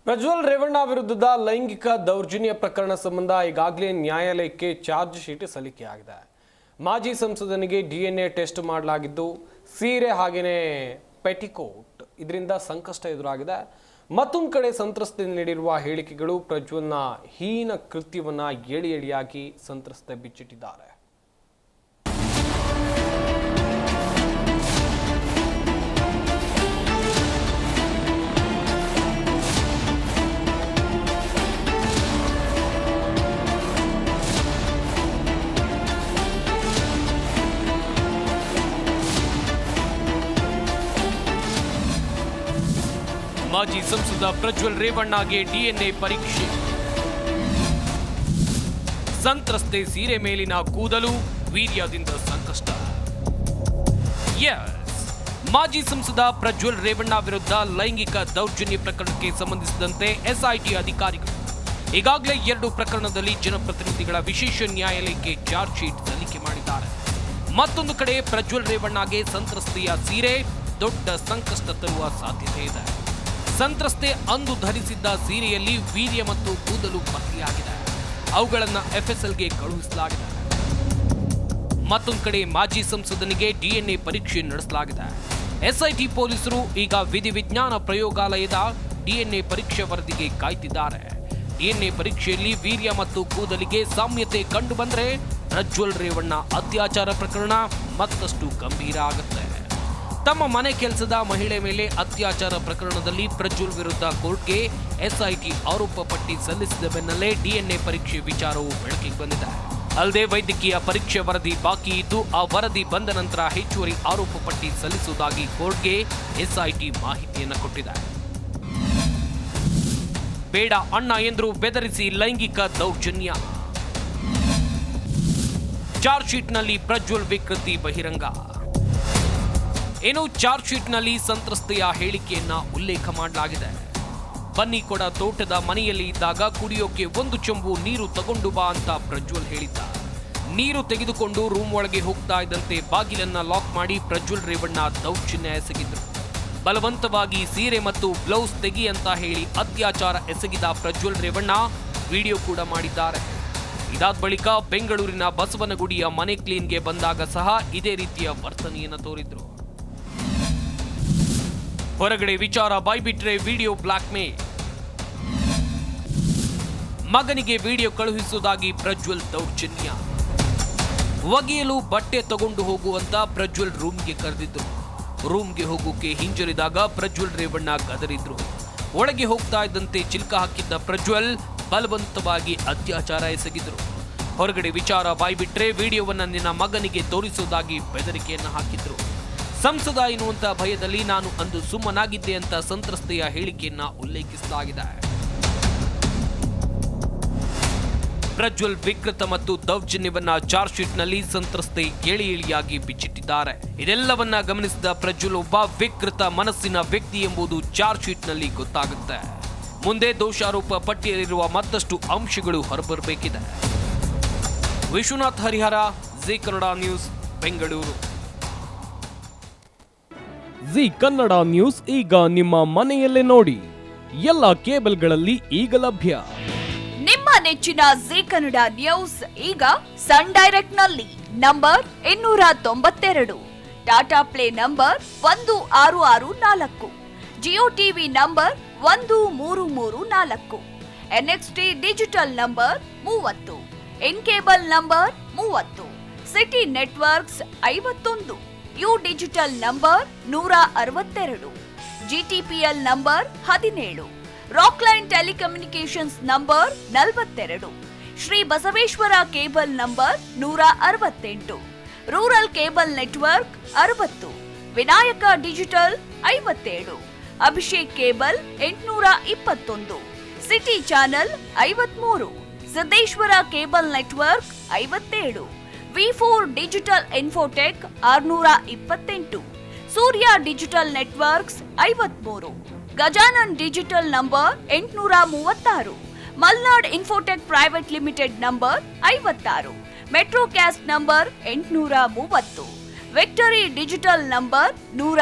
ಪ್ರಜ್ವಲ್ ರೇವಣ್ಣ ವಿರುದ್ಧದ ಲೈಂಗಿಕ ದೌರ್ಜನ್ಯ ಪ್ರಕರಣ ಸಂಬಂಧ ಈಗಾಗಲೇ ನ್ಯಾಯಾಲಯಕ್ಕೆ ಚಾರ್ಜ್ ಶೀಟ್ ಸಲ್ಲಿಕೆಯಾಗಿದೆ. ಮಾಜಿ ಸಂಸದನಿಗೆ ಡಿಎನ್ಎ ಟೆಸ್ಟ್ ಮಾಡಲಾಗಿದ್ದು ಸೀರೆ ಹಾಗೆಯೇ ಪೆಟಿಕೋಟ್ ಇದರಿಂದ ಸಂಕಷ್ಟ ಎದುರಾಗಿದೆ. ಮತ್ತೊಂದು ಕಡೆ ಸಂತ್ರಸ್ತೆ ನೀಡಿರುವ ಹೇಳಿಕೆಗಳು ಪ್ರಜ್ವಲ್ನ ಹೀನ ಕೃತ್ಯವನ್ನ ಎಳಿ ಎಳಿಯಾಗಿ ಸಂತ್ರಸ್ತೆ ಬಿಚ್ಚಿಟ್ಟಿದ್ದಾರೆ. ಮಾಜಿ ಸಂಸದ ಪ್ರಜ್ವಲ್ ರೇವಣ್ಣಗೆ ಡಿಎನ್ಎ ಪರೀಕ್ಷೆ. ಸಂತ್ರಸ್ತೆ ಸೀರೆ ಮೇಲಿನ ಕೂದಲು ವೀರ್ಯದಿಂದ ಸಂಕಷ್ಟ. ಮಾಜಿ ಸಂಸದ ಪ್ರಜ್ವಲ್ ರೇವಣ್ಣ ವಿರುದ್ಧ ಲೈಂಗಿಕ ದೌರ್ಜನ್ಯ ಪ್ರಕರಣಕ್ಕೆ ಸಂಬಂಧಿಸಿದಂತೆ ಎಸ್ಐಟಿ ಅಧಿಕಾರಿಗಳು ಈಗಾಗಲೇ 2 ಪ್ರಕರಣದಲ್ಲಿ ಜನಪ್ರತಿನಿಧಿಗಳ ವಿಶೇಷ ನ್ಯಾಯಾಲಯಕ್ಕೆ ಚಾರ್ಜ್ ಶೀಟ್ ಸಲ್ಲಿಕೆ ಮಾಡಿದ್ದಾರೆ. ಮತ್ತೊಂದು ಕಡೆ ಪ್ರಜ್ವಲ್ ರೇವಣ್ಣಗೆ ಸಂತ್ರಸ್ತೆಯ ಸೀರೆ ದೊಡ್ಡ ಸಂಕಷ್ಟ ತರುವ ಸಾಧ್ಯತೆ ಇದೆ. ಸಂತ್ರಸ್ತೆ ಅಂದು ಧರಿಸಿದ್ದ ಸೀರೆಯಲ್ಲಿ ವೀರ್ಯ ಮತ್ತು ಕೂದಲು ಪತ್ತೆಯಾಗಿದೆ. ಅವುಗಳನ್ನು ಎಫ್ಎಸ್ಎಲ್ಗೆ ಕಳುಹಿಸಲಾಗಿದೆ. ಮತ್ತೊಂದು ಕಡೆ ಮಾಜಿ ಸಂಸದನಿಗೆ ಡಿಎನ್ಎ ಪರೀಕ್ಷೆ ನಡೆಸಲಾಗಿದೆ. ಎಸ್ಐಟಿ ಪೊಲೀಸರು ಈಗ ವಿಧಿವಿಜ್ಞಾನ ಪ್ರಯೋಗಾಲಯದ ಡಿಎನ್ಎ ಪರೀಕ್ಷೆ ವರದಿಗೆ ಕಾಯ್ತಿದ್ದಾರೆ. ಡಿಎನ್ಎ ಪರೀಕ್ಷೆಯಲ್ಲಿ ವೀರ್ಯ ಮತ್ತು ಕೂದಲಿಗೆ ಸಾಮ್ಯತೆ ಕಂಡು ಬಂದರೆ ಪ್ರಜ್ವಲ್ ರೇವಣ್ಣ ಅತ್ಯಾಚಾರ ಪ್ರಕರಣ ಮತ್ತಷ್ಟು ಗಂಭೀರ ಆಗುತ್ತೆ. ತಮ್ಮ ಮನೆ ಕೆಲಸದ ಮಹಿಳೆ ಮೇಲೆ ಅತ್ಯಾಚಾರ ಪ್ರಕರಣದಲ್ಲಿ ಪ್ರಜ್ವಲ್ ವಿರುದ್ಧ ಕೋರ್ಟ್ಗೆ ಎಸ್ಐಟಿ ಆರೋಪ ಪಟ್ಟಿ ಸಲ್ಲಿಸಿದ ಬೆನ್ನಲ್ಲೇ ಡಿಎನ್ಎ ಪರೀಕ್ಷೆ ವಿಚಾರವು ಬೆಳಕಿಗೆ ಬಂದಿದೆ. ಅಲ್ಲದೆ ವೈದ್ಯಕೀಯ ಪರೀಕ್ಷೆ ವರದಿ ಬಾಕಿ ಇದ್ದು ಆ ವರದಿ ಬಂದ ನಂತರ ಹೆಚ್ಚುವರಿ ಆರೋಪ ಪಟ್ಟಿ ಸಲ್ಲಿಸುವುದಾಗಿ ಕೋರ್ಟ್ಗೆ ಎಸ್ಐಟಿ ಮಾಹಿತಿಯನ್ನು ಕೊಟ್ಟಿದೆ. ಬೇಡ ಅಣ್ಣ ಎಂದು ಬೆದರಿಸಿ ಲೈಂಗಿಕ ದೌರ್ಜನ್ಯ. ಚಾರ್ಜ್ ಶೀಟ್ನಲ್ಲಿ ಪ್ರಜ್ವಲ್ ವಿಕೃತಿ ಬಹಿರಂಗ. ಇನ್ನು ಚಾರ್ಜ್ ಶೀಟ್ನಲ್ಲಿ ಸಂತ್ರಸ್ತೆಯ ಹೇಳಿಕೆಯನ್ನ ಉಲ್ಲೇಖ ಮಾಡಲಾಗಿದೆ. ಬನ್ನಿಕೊಡ ತೋಟದ ಮನೆಯಲ್ಲಿ ಇದ್ದಾಗ ಕುಡಿಯೋಕೆ 1 ಚೆಂಬು ನೀರು ತಗೊಂಡು ಬಾ ಅಂತ ಪ್ರಜ್ವಲ್ ಹೇಳಿದ್ದ. ನೀರು ತೆಗೆದುಕೊಂಡು ರೂಮ್ ಒಳಗೆ ಹೋಗ್ತಾ ಇದ್ದಂತೆ ಬಾಗಿಲನ್ನ ಲಾಕ್ ಮಾಡಿ ಪ್ರಜ್ವಲ್ ರೇವಣ್ಣ ದೌರ್ಜನ್ಯ ಎಸಗಿದ್ರು. ಬಲವಂತವಾಗಿ ಸೀರೆ ಮತ್ತು ಬ್ಲೌಸ್ ತೆಗಿ ಅಂತ ಹೇಳಿ ಅತ್ಯಾಚಾರ ಎಸಗಿದ ಪ್ರಜ್ವಲ್ ರೇವಣ್ಣ ವಿಡಿಯೋ ಕೂಡ ಮಾಡಿದ್ದಾರೆ. ಇದಾದ ಬಳಿಕ ಬೆಂಗಳೂರಿನ ಬಸವನಗುಡಿಯ ಮನೆ ಕ್ಲೀನ್ಗೆ ಬಂದಾಗ ಸಹ ಇದೇ ರೀತಿಯ ವರ್ತನೆಯನ್ನು ತೋರಿದ್ರು. ಹೊರಗಡೆ ವಿಚಾರ ಬಾಯ್ಬಿಟ್ರೆ ವಿಡಿಯೋ ಬ್ಲಾಕ್ ಮೇಲ್. ಮಗನಿಗೆ ವಿಡಿಯೋ ಕಳುಹಿಸುವುದಾಗಿ ಪ್ರಜ್ವಲ್ ದೌರ್ಜನ್ಯ. ಒಗೆಯಲು ಬಟ್ಟೆ ತಗೊಂಡು ಹೋಗುವಂತ ಪ್ರಜ್ವಲ್ ರೂಮ್ಗೆ ಕರೆದಿದ್ರು. ರೂಮ್ಗೆ ಹೋಗೋಕೆ ಹಿಂಜರಿದಾಗ ಪ್ರಜ್ವಲ್ ರೇವಣ್ಣ ಗದರಿದ್ರು. ಒಳಗೆ ಹೋಗ್ತಾ ಇದ್ದಂತೆ ಚಿಲ್ಕ ಹಾಕಿದ್ದ ಪ್ರಜ್ವಲ್ ಬಲವಂತವಾಗಿ ಅತ್ಯಾಚಾರ ಎಸಗಿದ್ರು. ಹೊರಗಡೆ ವಿಚಾರ ಬಾಯ್ಬಿಟ್ರೆ ವಿಡಿಯೋವನ್ನ ನಿನ್ನ ಮಗನಿಗೆ ತೋರಿಸುವುದಾಗಿ ಬೆದರಿಕೆಯನ್ನು ಹಾಕಿದ್ರು. ಸಂಸದ ಎನ್ನುವಂತ ಭಯದಲ್ಲಿ ನಾನು ಅಂದು ಸುಮ್ಮನಾಗಿದ್ದೆ ಅಂತ ಸಂತ್ರಸ್ತೆಯ ಹೇಳಿಕೆಯನ್ನ ಉಲ್ಲೇಖಿಸಲಾಗಿದೆ. ಪ್ರಜ್ವಲ್ ವಿಕೃತ ಮತ್ತು ದೌರ್ಜನ್ಯವನ್ನ ಚಾರ್ಜ್ ಶೀಟ್ನಲ್ಲಿ ಸಂತ್ರಸ್ತೆ ಎಳಿ ಎಳಿಯಾಗಿ ಬಿಚ್ಚಿಟ್ಟಿದ್ದಾರೆ. ಇದೆಲ್ಲವನ್ನ ಗಮನಿಸಿದ ಪ್ರಜ್ವಲ್ ಒಬ್ಬ ವಿಕೃತ ಮನಸ್ಸಿನ ವ್ಯಕ್ತಿ ಎಂಬುದು ಚಾರ್ಜ್ ಶೀಟ್ನಲ್ಲಿ ಗೊತ್ತಾಗುತ್ತೆ. ಮುಂದೆ ದೋಷಾರೋಪ ಪಟ್ಟಿಯಲ್ಲಿರುವ ಮತ್ತಷ್ಟು ಅಂಶಗಳು ಹೊರಬರಬೇಕಿದೆ. Vishwanath Harihara, Zee Kannada news, Bengaluru. Zee Kannada news ಈಗ ನಿಮ್ಮ ಮನೆಯಲ್ಲೇ ನೋಡಿ. ಎಲ್ಲ ಕೇಬಲ್ಗಳಲ್ಲಿ ಈಗ ಲಭ್ಯ. ನಿಮ್ಮ ನೆಚ್ಚಿನ ಜಿ ಕನ್ನಡ ನ್ಯೂಸ್ ಈಗ ಸನ್ ಡೈರೆಕ್ಟ್ ನಲ್ಲಿ number 292, Tata play number 1664, Jio TV number 1334, NXT digital number 30, in cable number 30, city networks 51, U digital number 162, GTPL number 17, Rockline telecommunications number 42, Shri Basaveshwara cable number 168, rural cable network 60, Vinayaka digital 57, Abhishek cable 821, city channel 53, Siddeshwara cable network 57, V4 digital Infotech 628, Surya digital networks 53, Gajanan digital number 836, Malnad Infotech private limited number 56, Metrocast number 830, victory digital number 100